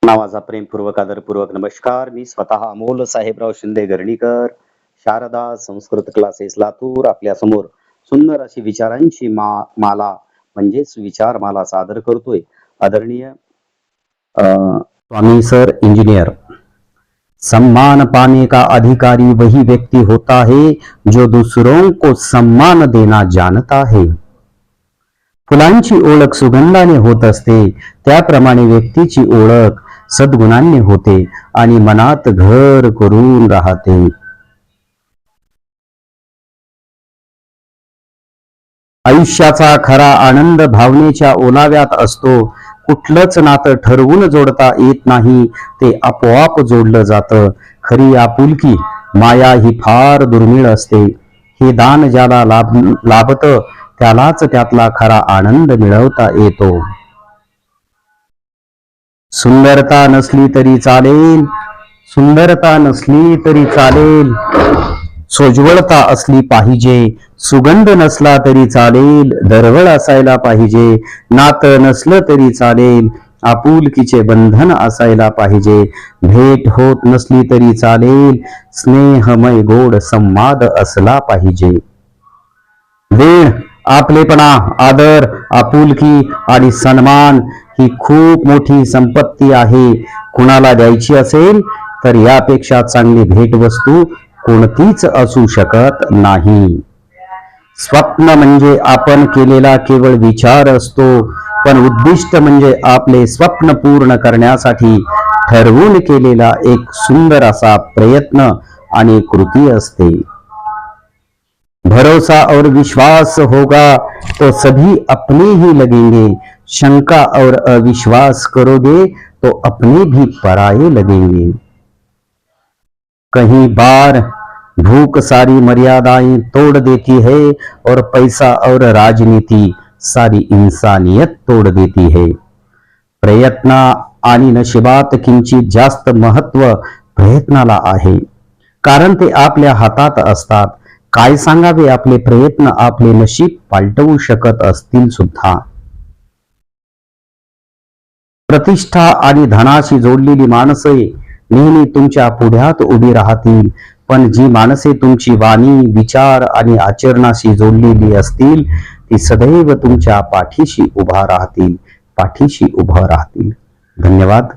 नावाचा प्रेमपूर्वक आदरपूर्वक नमस्कार. मी स्वतः अमोल साहेबराव शिंदे गर्णीकर, शारदा संस्कृत क्लासेस लातूर आपल्या समोर सुंदर अशी विचारांची माला म्हणजेच विचारमाला सादर करतोय. आदरणीय स्वामी सर इंजीनियर. सम्मान पाने का अधिकारी वही व्यक्ति होता है जो दूसरों को सम्मान देना जानता है. फुलांची ओळख सुगंधाने होत असते, त्याप्रमाणे व्यक्तीची ओळख सद्गुणांनी होते आणि मनात घर करून राहते. आयुष्याचा खरा आनंद भावनेच्या ओलाव्यात असतो. कुठलंच नातं ठरवून जोडता येत नाही, ते आपोआप जोडलं जातं. खरी आपुलकी माया ही फार दुर्मिळ असते. हे दान ज्याला लाभतं त्यालाच त्यातला खरा आनंद मिळवता येतो. सुंदरता नसली तरी चालेल, सुंदरता नसली तरी चालेल, सोज्वळता असली पाहिजे. सुगंध नसला तरी चालेल, दरवळ असायला पाहिजे. नातं नसलं तरी चालेल, आपुलकीचे बंधन असायला पाहिजे. भेट होत नसली तरी चालेल, स्नेहमय गोड संवाद असला पाहिजे. वेळ, आपलेपणा, आदर, आपुलकी आणि सन्मान ही खूप मोठी संपत्ती आहे. कुणाला द्यायची असेल तर यापेक्षा चांगली भेटवस्तू कोणतीच असू शकत नाही. स्वप्न म्हणजे आपण केलेला केवळ विचार असतो, पण उद्दिष्ट म्हणजे आपले स्वप्न पूर्ण करण्यासाठी ठरवून केलेला एक सुंदर असा प्रयत्न आणि कृती असते. भरोसा और विश्वास होगा तो सभी अपने ही लगेंगे. शंका और अविश्वास करोगे तो अपने भी पराये लगेंगे. कहीं बार भूख सारी मर्यादाएं तोड़ देती है और पैसा और राजनीति सारी इंसानियत तोड़ देती है. प्रयत्न आणि नशिबात किंचित जास्त महत्व प्रयत्नाला आहे, कारण ते आपल्या हातात असतात. काय सांगावे, आपले प्रयत्न आपले नशीब पालटवू शकत असतील सुद्धा. प्रतिष्ठा आणि धनाशी जोडलेली माणसे नेहमी तुमच्या पुढ्यात उभी राहतील, पण जी माणसे तुमची वाणी, विचार आणि आचरणाशी जोडलेली असतील ती सदैव तुमच्या पाठीशी उभा राहतील, पाठीशी उभं राहतील. धन्यवाद.